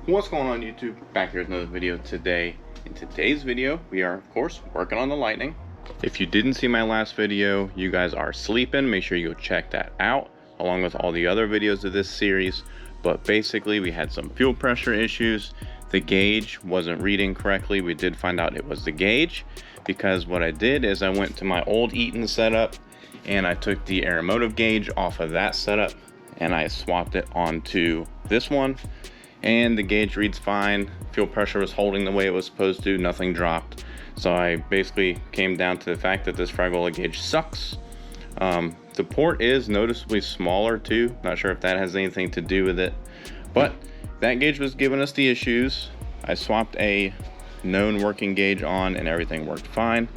What's going on, YouTube? Back here with another video today. In today's video, we are of course working on the Lightning. If you didn't see my last video, you guys are sleeping. Make sure you go check that out along with all the other videos of this series. But basically we had some fuel pressure issues. The gauge wasn't reading correctly. We did find out it was the gauge, because what I did is I went to my old Eaton setup and I took the aeromotive gauge off of that setup and I swapped it onto this one, and the gauge reads fine. Fuel pressure was holding the way it was supposed to, nothing dropped. So I basically came down to the fact that this Fragola gauge sucks. The port is noticeably smaller too. Not sure if that has anything to do with it, but that gauge was giving us the issues. I swapped a known working gauge on and everything worked fine.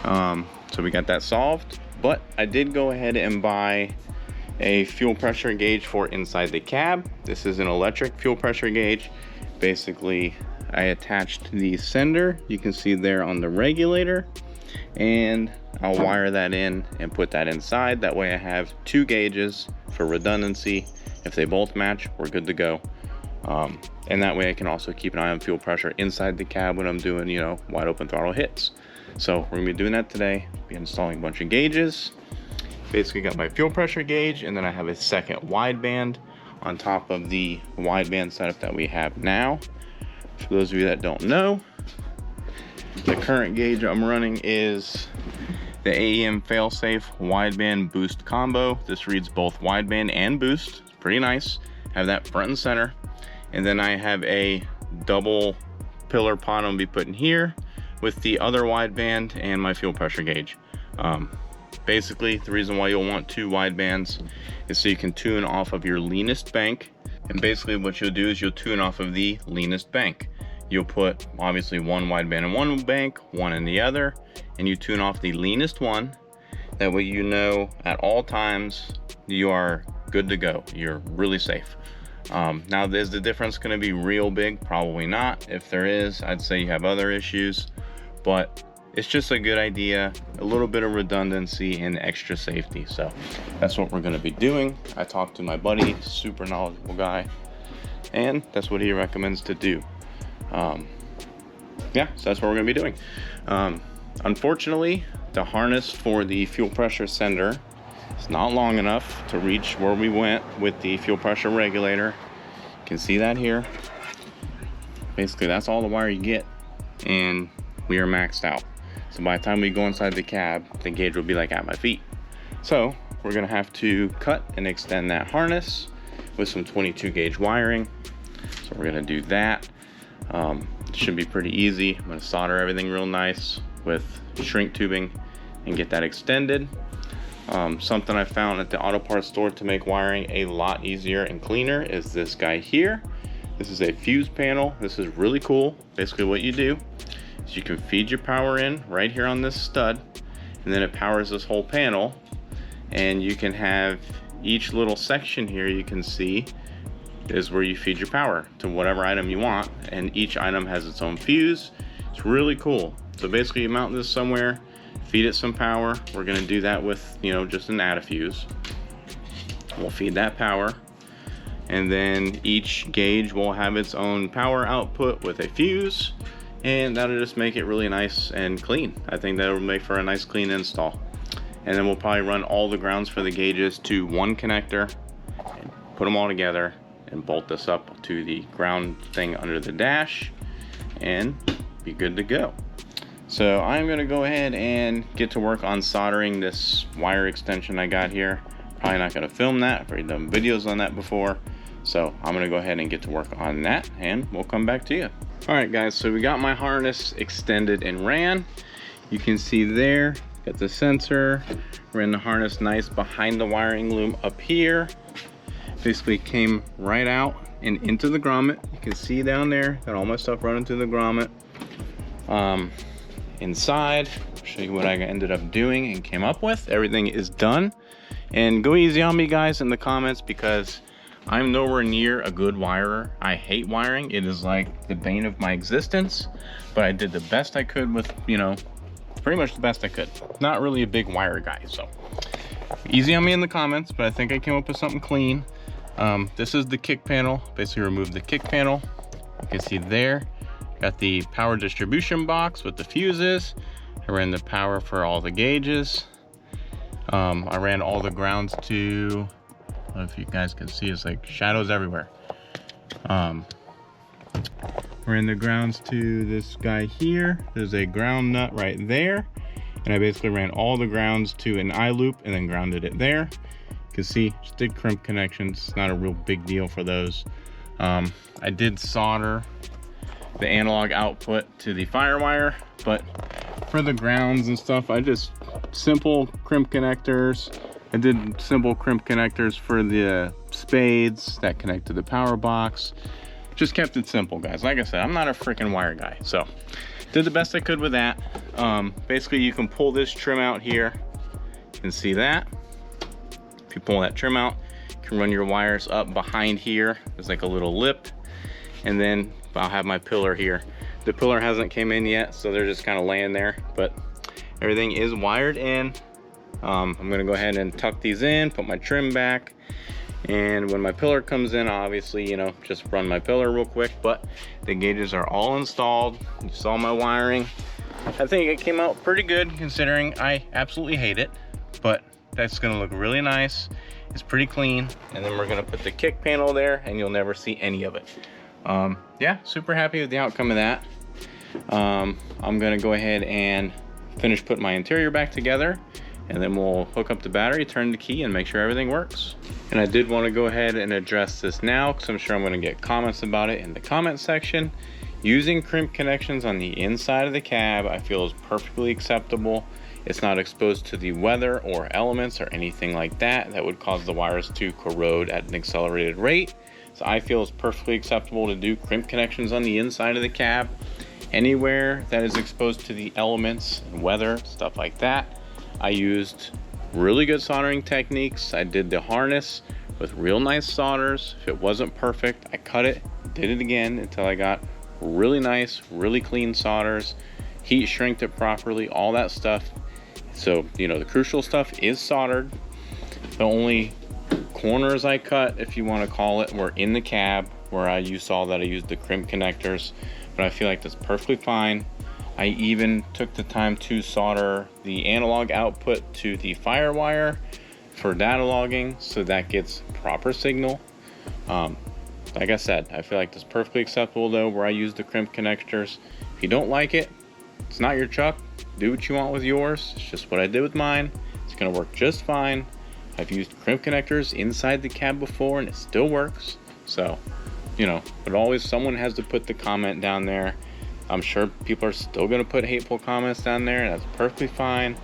So we got that solved, but I did go ahead and buy a fuel pressure gauge for inside the cab. This is an electric fuel pressure gauge. Basically, I attached the sender, you can see there on the regulator, and I'll wire that in and put that inside. That way I have two gauges for redundancy. If they both match, we're good to go. And that way I can also keep an eye on fuel pressure inside the cab when I'm doing, you know, wide open throttle hits. So we're gonna be doing that today. Be installing a bunch of gauges. Basically got my fuel pressure gauge, and then I have a second wideband on top of the wideband setup that we have now. For those of you that don't know, the current gauge I'm running is the AEM failsafe wideband boost combo. This reads both wideband and boost. It's pretty nice. Have that front and center. And then I have a double pillar pod I'm gonna be putting here with the other wideband and my fuel pressure gauge. Basically, the reason why you'll want two widebands is so you can tune off of your leanest bank. And basically what you'll do is you'll tune off of the leanest bank. You'll put obviously one wideband in one bank, one in the other, and you tune off the leanest one. That way you know at all times you are good to go. You're really safe. Now, is the difference going to be real big? Probably not. If there is, I'd say you have other issues, but it's just a good idea, a little bit of redundancy and extra safety. So that's what we're going to be doing. I talked to my buddy, super knowledgeable guy, and that's what he recommends to do. Yeah, so that's what we're going to be doing. Unfortunately, the harness for the fuel pressure sender is not long enough to reach where we went with the fuel pressure regulator. You can see that here. Basically, that's all the wire you get, and we are maxed out. So by the time we go inside the cab, the gauge will be like at my feet. So we're gonna have to cut and extend that harness with some 22 gauge wiring. So we're gonna do that. It should be pretty easy. I'm gonna solder everything real nice with shrink tubing and get that extended. Something I found at the auto parts store to make wiring a lot easier and cleaner is this guy here. This is a fuse panel. This is really cool. Basically what you do is you can feed your power in right here on this stud, and then it powers this whole panel, and you can have each little section here you can see is where you feed your power to whatever item you want, and each item has its own fuse. It's really cool. So basically you mount this somewhere, feed it some power. We're going to do that with, you know, just an add a fuse. We'll feed that power, and then each gauge will have its own power output with a fuse, and that'll just make it really nice and clean. I think that'll make for a nice clean install. And then we'll probably run all the grounds for the gauges to one connector and put them all together and bolt this up to the ground thing under the dash and be good to go. So I'm gonna go ahead and get to work on soldering this wire extension I got here. Probably not gonna film that, I've already done videos on that before. So I'm gonna go ahead and get to work on that, and we'll come back to you. All right guys, so we got my harness extended and ran. You can see there, got the sensor, ran the harness nice behind the wiring loom up here. Basically came right out and into the grommet. You can see down there, got all my stuff running through the grommet. Inside, I'll show you what I ended up doing and came up with. Everything is done. And go easy on me guys in the comments, because I'm nowhere near a good wirer. I hate wiring. It is like the bane of my existence, but I did the best I could with, you know, pretty much the best I could. Not really a big wire guy, so easy on me in the comments, but I think I came up with something clean. This is the kick panel. Basically remove the kick panel. You can see there, got the power distribution box with the fuses. I ran the power for all the gauges. I ran all the grounds to, I don't know if you guys can see, it's like shadows everywhere. Ran the grounds to this guy here. There's a ground nut right there. And I basically ran all the grounds to an eye loop and then grounded it there. You can see, just did crimp connections. It's not a real big deal for those. I did solder the analog output to the firewire, but for the grounds and stuff, I just simple crimp connectors. I did simple crimp connectors for the spades that connect to the power box. Just kept it simple, guys. Like I said, I'm not a freaking wire guy, so did the best I could with that. Basically, you can pull this trim out here. You can see that. If you pull that trim out, you can run your wires up behind here. There's like a little lip, and then I'll have my pillar here. The pillar hasn't came in yet, so they're just kind of laying there, but everything is wired in. I'm gonna go ahead and tuck these in, put my trim back, and when my pillar comes in, obviously, you know, just run my pillar real quick, but the gauges are all installed. You saw my wiring. I think it came out pretty good considering I absolutely hate it, but that's gonna look really nice. It's pretty clean. And then we're gonna put the kick panel there and you'll never see any of it. Yeah, super happy with the outcome of that. I'm gonna go ahead and finish putting my interior back together, and then we'll hook up the battery, turn the key, and make sure everything works. And I did want to go ahead and address this now because I'm sure I'm going to get comments about it in the comment section. Using crimp connections on the inside of the cab I feel is perfectly acceptable. It's not exposed to the weather or elements or anything like that that would cause the wires to corrode at an accelerated rate. So I feel it's perfectly acceptable to do crimp connections on the inside of the cab. Anywhere that is exposed to the elements and weather, stuff like that, I used really good soldering techniques. I did the harness with real nice solders. If it wasn't perfect, I cut it, did it again until I got really nice, really clean solders, heat shrinked it properly, all that stuff. So, you know, the crucial stuff is soldered. The only corners I cut, if you want to call it, were in the cab where you saw that I used the crimp connectors, but I feel like that's perfectly fine. I even took the time to solder the analog output to the firewire for data logging so that gets proper signal. Like I said, I feel like that's perfectly acceptable though, where I use the crimp connectors. If you don't like it, it's not your truck. Do what you want with yours. It's just what I did with mine. It's gonna work just fine. I've used crimp connectors inside the cab before and it still works. So, you know, but always someone has to put the comment down there. I'm sure people are still gonna put hateful comments down there, and that's perfectly fine.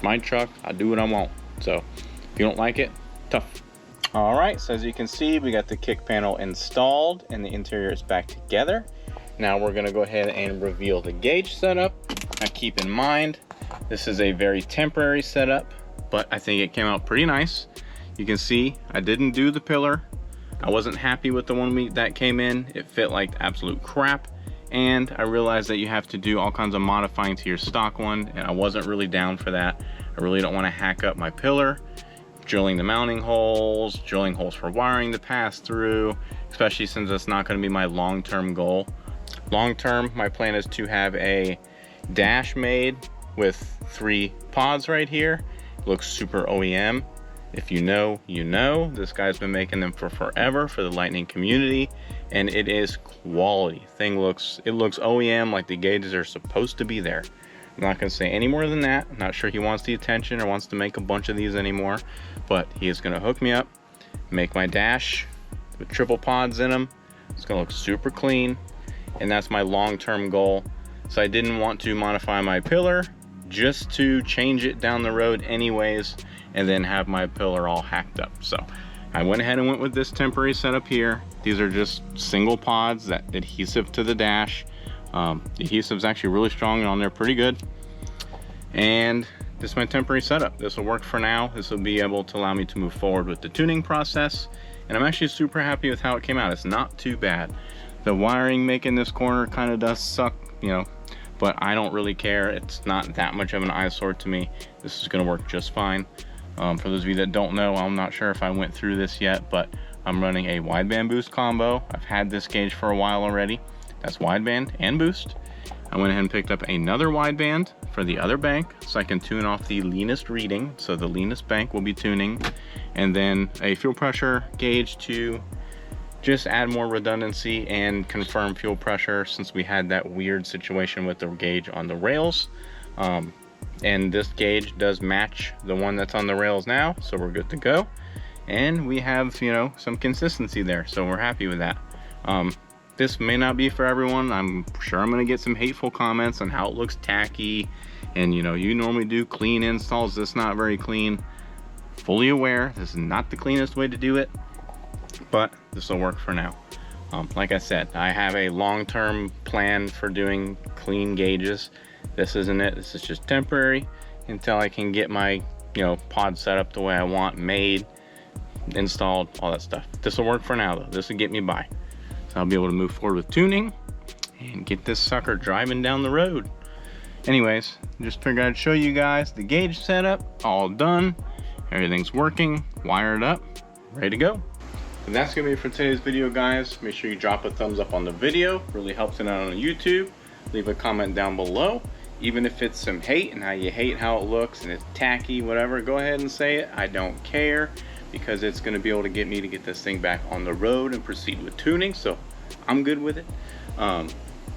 My truck, I do what I want. So if you don't like it, tough. All right, so as you can see, we got the kick panel installed and the interior is back together. Now we're gonna go ahead and reveal the gauge setup. Now keep in mind, this is a very temporary setup, but I think it came out pretty nice. You can see I didn't do the pillar. I wasn't happy with the one that came in. It fit like absolute crap. And I realized that you have to do all kinds of modifying to your stock one, and I wasn't really down for that. I really don't want to hack up my pillar, drilling the mounting holes, drilling holes for wiring to pass through, especially since that's not going to be my long-term goal. Long-term, my plan is to have a dash made with 3 pods right here. It looks super OEM. If you know, you know. This guy's been making them for forever for the Lightning community, and it is quality. It looks OEM, like the gauges are supposed to be there. I'm not gonna say any more than that. I'm not sure he wants the attention or wants to make a bunch of these anymore, but he is gonna hook me up, make my dash with triple pods in them. It's gonna look super clean, and that's my long-term goal. So I didn't want to modify my pillar just to change it down the road anyways, and then have my pillar all hacked up. So I went ahead and went with this temporary setup here. These are just single pods that adhesive to the dash. The adhesive's actually really strong and on there pretty good. And this is my temporary setup. This will work for now. This will be able to allow me to move forward with the tuning process. And I'm actually super happy with how it came out. It's not too bad. The wiring making this corner kind of does suck, you know, but I don't really care. It's not that much of an eyesore to me. This is gonna work just fine. For those of you that don't know, I'm not sure if I went through this yet, but I'm running a wideband boost combo. I've had this gauge for a while already. That's wideband and boost. I went ahead and picked up another wideband for the other bank so I can tune off the leanest reading. So the leanest bank will be tuning, and then a fuel pressure gauge to just add more redundancy and confirm fuel pressure, since we had that weird situation with the gauge on the rails. And this gauge does match the one that's on the rails now, so we're good to go. And we have, you know, some consistency there, so we're happy with that. This may not be for everyone. I'm sure I'm gonna get some hateful comments on how it looks tacky, and you know, you normally do clean installs, this not very clean. Fully aware this is not the cleanest way to do it, but this will work for now. Like I said, I have a long-term plan for doing clean gauges. This isn't it. This is just temporary until I can get my, you know, pod set up the way I want, made, installed, all that stuff. This will work for now though. This will get me by. So I'll be able to move forward with tuning and get this sucker driving down the road. Anyways, just figured I'd show you guys the gauge setup, all done. Everything's working, wired up, ready to go. And that's gonna be it for today's video, guys. Make sure you drop a thumbs up on the video. Really helps it out on YouTube. Leave a comment down below. Even if it's some hate and how you hate how it looks and it's tacky, whatever, go ahead and say it. I don't care, because it's going to be able to get me to get this thing back on the road and proceed with tuning, so I'm good with it. But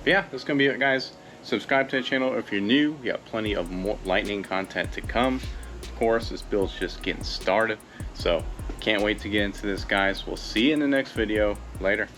yeah, that's going to be it, guys. Subscribe to the channel if you're new. We got plenty of more lightning content to come. Of course, this build's just getting started, so can't wait to get into this, guys. We'll see you in the next video. Later.